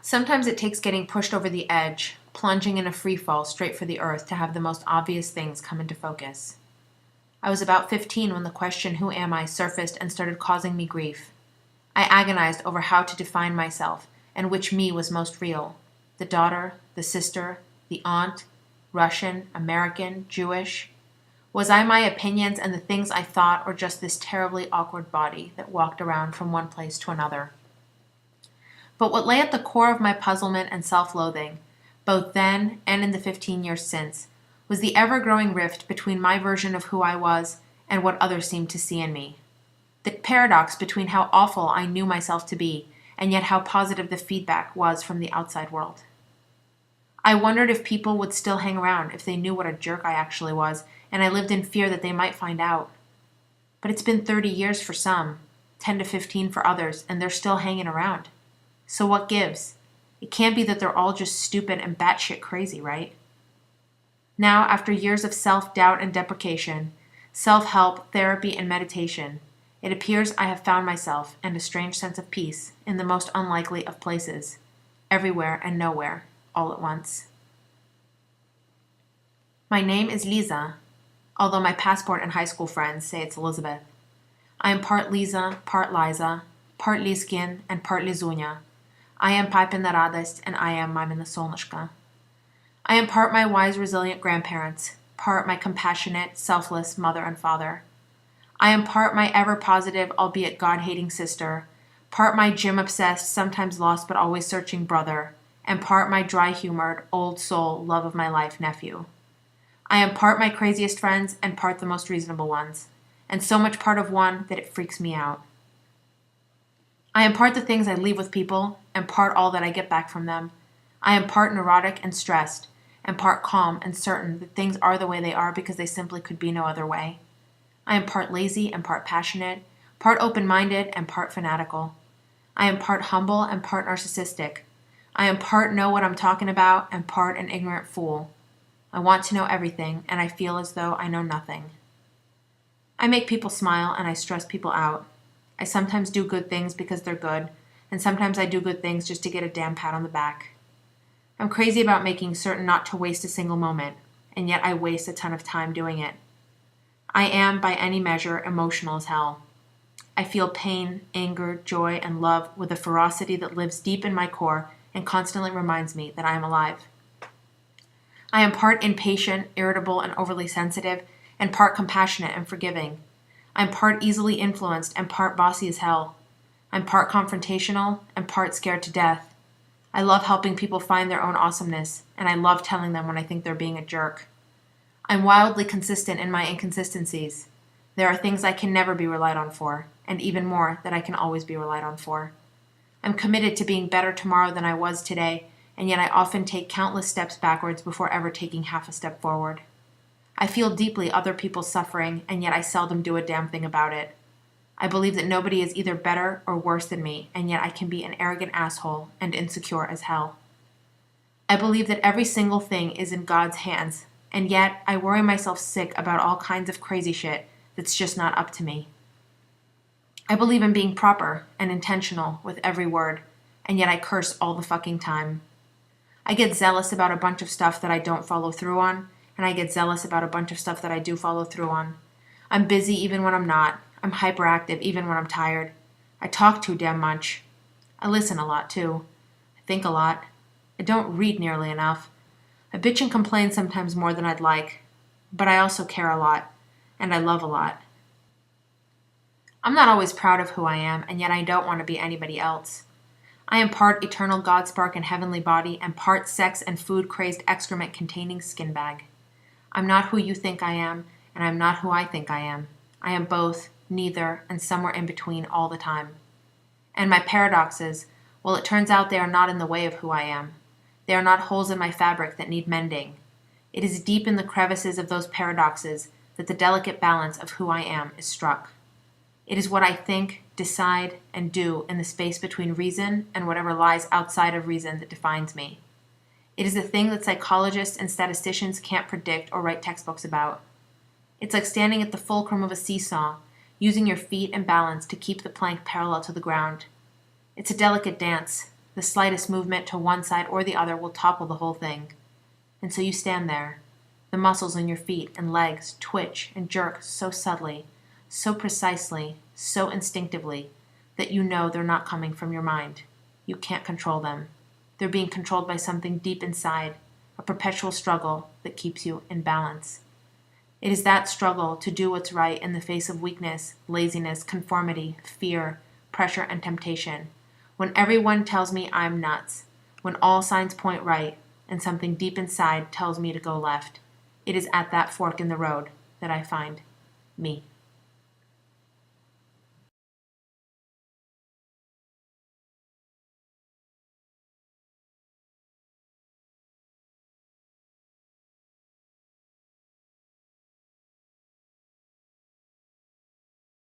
Sometimes it takes getting pushed over the edge, plunging in a free fall straight for the earth to have the most obvious things come into focus. I was about 15 when the question, "Who am I?" surfaced and started causing me grief. I agonized over how to define myself and which me was most real: the daughter, the sister, the aunt, Russian, American, Jewish. Was I my opinions and the things I thought, or just this terribly awkward body that walked around from one place to another? But what lay at the core of my puzzlement and self-loathing, both then and in the 15 years since, was the ever-growing rift between my version of who I was and what others seemed to see in me. The paradox between how awful I knew myself to be and yet how positive the feedback was from the outside world. I wondered if people would still hang around if they knew what a jerk I actually was, and I lived in fear that they might find out. But it's been 30 years for some, 10 to 15 for others, and they're still hanging around. So what gives? It can't be that they're all just stupid and batshit crazy, right? Now, after years of self-doubt and deprecation, self-help, therapy, and meditation, it appears I have found myself and a strange sense of peace in the most unlikely of places, everywhere and nowhere, all at once. My name is Lisa, although my passport and high school friends say it's Elizabeth. I am part Lisa, part Liza, part Liskin, and part Lizunia. I am Pipin the Radist, and I am Mamin the Solnishka. I am part my wise, resilient grandparents, part my compassionate, selfless mother and father. I am part my ever-positive, albeit God-hating sister, part my gym-obsessed, sometimes lost but always searching brother, and part my dry-humored, old soul, love of my life nephew. I am part my craziest friends and part the most reasonable ones, and so much part of one that it freaks me out. I am part the things I leave with people, and part all that I get back from them. I am part neurotic and stressed, and part calm and certain that things are the way they are because they simply could be no other way. I am part lazy and part passionate, part open-minded and part fanatical. I am part humble and part narcissistic. I am part know what I'm talking about and part an ignorant fool. I want to know everything, and I feel as though I know nothing. I make people smile and I stress people out. I sometimes do good things because they're good, and sometimes I do good things just to get a damn pat on the back. I'm crazy about making certain not to waste a single moment, and yet I waste a ton of time doing it. I am, by any measure, emotional as hell. I feel pain, anger, joy, and love with a ferocity that lives deep in my core and constantly reminds me that I am alive. I am part impatient, irritable, and overly sensitive, and part compassionate and forgiving. I'm part easily influenced and part bossy as hell. I'm part confrontational and part scared to death. I love helping people find their own awesomeness, and I love telling them when I think they're being a jerk. I'm wildly consistent in my inconsistencies. There are things I can never be relied on for, and even more that I can always be relied on for. I'm committed to being better tomorrow than I was today, and yet I often take countless steps backwards before ever taking half a step forward. I feel deeply other people's suffering, and yet I seldom do a damn thing about it. I believe that nobody is either better or worse than me, and yet I can be an arrogant asshole and insecure as hell. I believe that every single thing is in God's hands, and yet I worry myself sick about all kinds of crazy shit that's just not up to me. I believe in being proper and intentional with every word, and yet I curse all the fucking time. I get zealous about a bunch of stuff that I don't follow through on, and I get zealous about a bunch of stuff that I do follow through on. I'm busy even when I'm not. I'm hyperactive even when I'm tired. I talk too damn much. I listen a lot too. I think a lot. I don't read nearly enough. I bitch and complain sometimes more than I'd like, but I also care a lot, and I love a lot. I'm not always proud of who I am, and yet I don't want to be anybody else. I am part eternal Godspark and heavenly body, and part sex and food-crazed excrement-containing skin bag. I'm not who you think I am, and I'm not who I think I am. I am both, neither, and somewhere in between all the time. And my paradoxes, well, it turns out they are not in the way of who I am. They are not holes in my fabric that need mending. It is deep in the crevices of those paradoxes that the delicate balance of who I am is struck. It is what I think, decide, and do in the space between reason and whatever lies outside of reason that defines me. It is the thing that psychologists and statisticians can't predict or write textbooks about. It's like standing at the fulcrum of a seesaw, using your feet and balance to keep the plank parallel to the ground. It's a delicate dance, The slightest movement to one side or the other will topple the whole thing. And so you stand there. The muscles in your feet and legs twitch and jerk so subtly, so precisely, so instinctively, that you know they're not coming from your mind. You can't control them. They're being controlled by something deep inside, a perpetual struggle that keeps you in balance. It is that struggle to do what's right in the face of weakness, laziness, conformity, fear, pressure, and temptation. When everyone tells me I'm nuts, when all signs point right, and something deep inside tells me to go left, it is at that fork in the road that I find me.